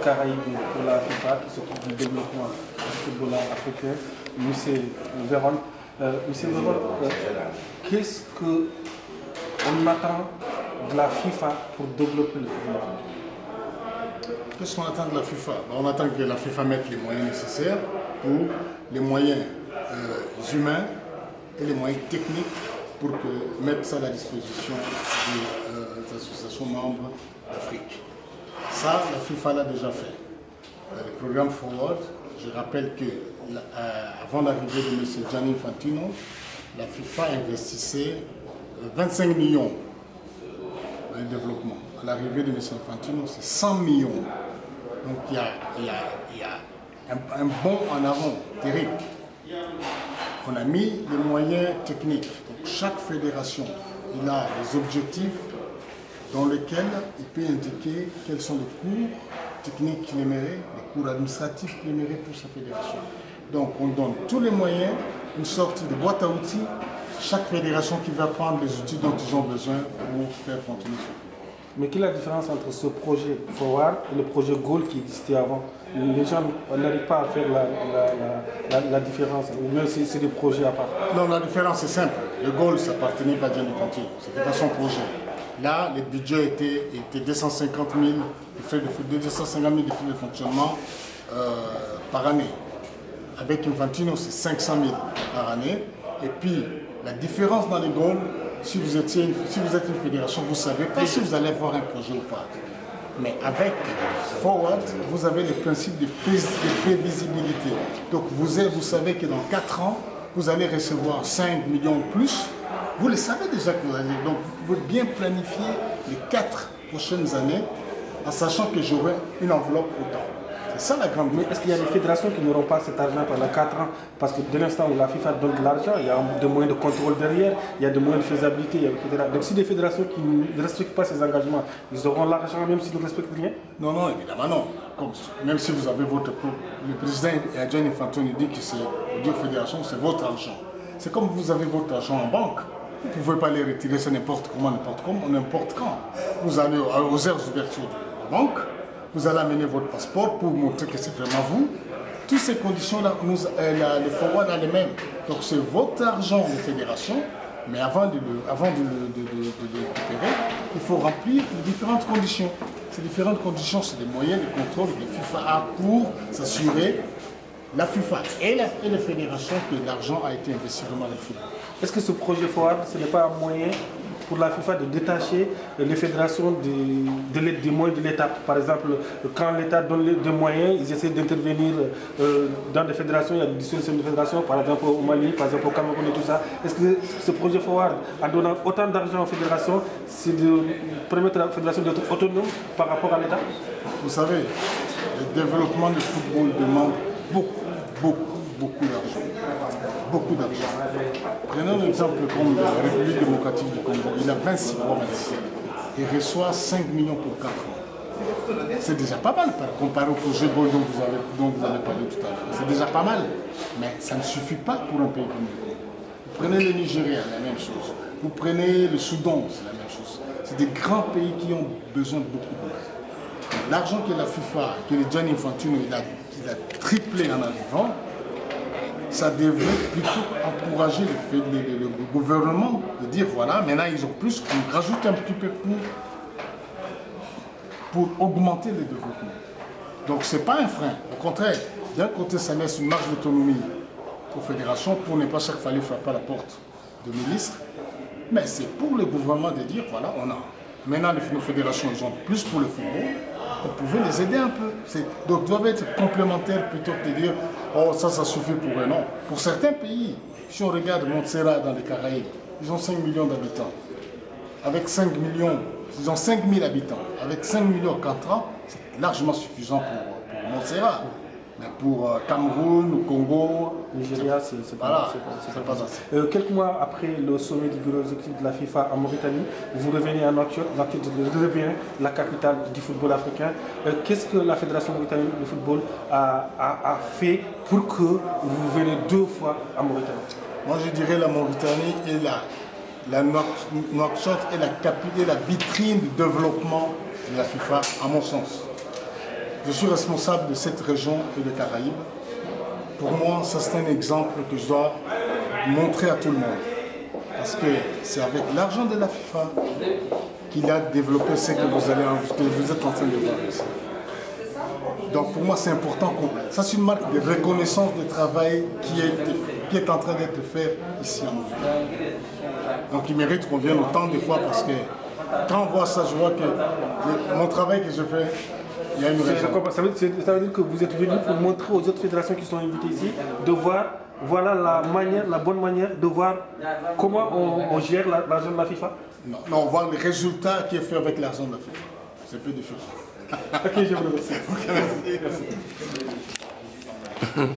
Caraïbes pour la FIFA qui s'occupe du développement du football africain, M. Véron. Monsieur Véron, qu'est-ce qu'on attend de la FIFA pour développer le football africain? Qu'est-ce qu'on attend de la FIFA? On attend que la FIFA mette les moyens nécessaires pour les moyens humains et les moyens techniques pour mettre ça à la disposition des associations membres d'Afrique. Ça, la FIFA l'a déjà fait. Dans le programme Forward, je rappelle que avant l'arrivée de M. Gianni Infantino, la FIFA investissait 25 millions dans le développement. À l'arrivée de M. Infantino, c'est 100 millions. Donc il y a un bond en avant terrible. On a mis les moyens techniques. Donc chaque fédération, il a des objectifs dans lesquels il peut indiquer quels sont les cours techniques qu'il aimerait, les cours administratifs qu'il aimerait pour sa fédération. Donc on donne tous les moyens, une sorte de boîte à outils, chaque fédération qui va prendre les outils dont ils ont besoin pour faire fonctionner ce football. Mais quelle est la différence entre ce projet Forward et le projet Goal qui existait avant? Les gens n'arrivent pas à faire la différence, ou même c'est des projets à part. Non, la différence est simple. Le Goal, ça appartenait pas à Gianni Infantino, c'était pas son projet. Là, le budget était 250 000 de frais de fonctionnement par année. Avec Infantino, c'est 500 000 par année. Et puis, la différence dans les goals, si vous êtes une fédération, vous ne savez pas si vous allez avoir un projet ou pas. Mais avec Forward, vous avez le principe de prévisibilité. Donc, vous savez que dans 4 ans, vous allez recevoir 5 millions de plus. Vous le savez déjà que vous allez. Donc, vous pouvez bien planifier les 4 prochaines années en sachant que j'aurai une enveloppe autant. C'est ça la grande. Mais est-ce qu'il y a des fédérations qui n'auront pas cet argent pendant 4 ans? Parce que dès l'instant où la FIFA donne de l'argent, il y a des moyens de contrôle derrière, il y a des moyens de faisabilité, etc. Donc si des fédérations qui ne respectent pas ces engagements, ils auront l'argent même s'ils ne respectent rien? Non, non, évidemment non. Même si vous avez votre... Le président Gianni Infantino dit que c'est aux fédérations, c'est votre argent. C'est comme vous avez votre argent en banque. Vous ne pouvez pas les retirer, c'est n'importe comment, n'importe quand. Vous allez aux heures d'ouverture de la banque, vous allez amener votre passeport pour montrer que c'est vraiment vous. Toutes ces conditions-là, les Forward a les mêmes. Donc c'est votre argent de fédération, mais avant de le récupérer, il faut remplir les différentes conditions. Ces différentes conditions, c'est des moyens de contrôle que la FIFA a pour s'assurer, la FIFA et les fédérations, que l'argent a été investi vraiment dans le football. Est-ce que ce projet Forward, ce n'est pas un moyen pour la FIFA de détacher les fédérations des moyens de l'État? Par exemple, quand l'État donne des moyens, ils essaient d'intervenir dans des fédérations, il y a des dissolutions de fédérations, par exemple au Mali, par exemple au Cameroun et tout ça. Est-ce que ce projet Forward, en donnant autant d'argent aux fédérations, c'est de permettre à la fédération d'être autonome par rapport à l'État? Vous savez, le développement du football demande beaucoup d'argent. Beaucoup d'argent. Prenons un exemple comme la République démocratique du Congo. Il a 26 provinces. Il reçoit 5 millions pour 4 ans. C'est déjà pas mal comparé au projet Goal dont vous avez parlé tout à l'heure. C'est déjà pas mal. Mais ça ne suffit pas pour un pays comme le Congo. Vous prenez le Nigeria, c'est la même chose. Vous prenez le Soudan, c'est la même chose. C'est des grands pays qui ont besoin de beaucoup d'argent. L'argent que la FIFA, que le Gianni Infantino, il a triplé en arrivant, ça devrait plutôt encourager le gouvernement de dire voilà, maintenant ils ont plus, on rajoute un petit peu pour augmenter le développement. Donc ce n'est pas un frein. Au contraire, d'un côté ça laisse une marge d'autonomie aux fédérations pour ne pas chaque fois aller frapper à la porte de ministre. Mais c'est pour le gouvernement de dire voilà, on a. Maintenant nos fédérations ils ont plus pour le football. Vous pouvez les aider un peu. Donc, doivent être complémentaires plutôt que de dire oh, ça suffit pour eux. Non. Pour certains pays, si on regarde Montserrat dans les Caraïbes, ils ont 5 millions d'habitants. Avec 5 millions, ils ont 5 000 habitants. Avec 5 millions en 4 ans, c'est largement suffisant pour Montserrat. Mais pour Cameroun, Congo, Nigeria, c'est pas ça. Quelques mois après le sommet du bureau exécutif de la FIFA en Mauritanie, vous revenez à Nouakchott, devient la capitale du football africain. Qu'est-ce que la Fédération mauritanienne de football a fait pour que vous venez 2 fois à Mauritanie? Moi je dirais la Mauritanie est la Nouakchott est la capitale, la vitrine du développement de la FIFA, à mon sens. Je suis responsable de cette région et de Caraïbes. Pour moi, ça c'est un exemple que je dois montrer à tout le monde. Parce que c'est avec l'argent de la FIFA qu'il a développé ce que vous êtes en train de voir ici. Donc pour moi c'est important. Ça c'est une marque de reconnaissance du travail qui est en train d'être fait ici en Afrique. Donc il mérite qu'on vienne autant de fois parce que quand on voit ça, je vois que mon travail que je fais, il y a une raison. Ça veut dire que vous êtes venu pour montrer aux autres fédérations qui sont invitées ici de voir, voilà la bonne manière de voir comment on gère l'argent de la FIFA. Non, on voit les résultats qui est fait avec l'argent de la FIFA. C'est peu différent. Ok, je vous remercie. Okay, merci.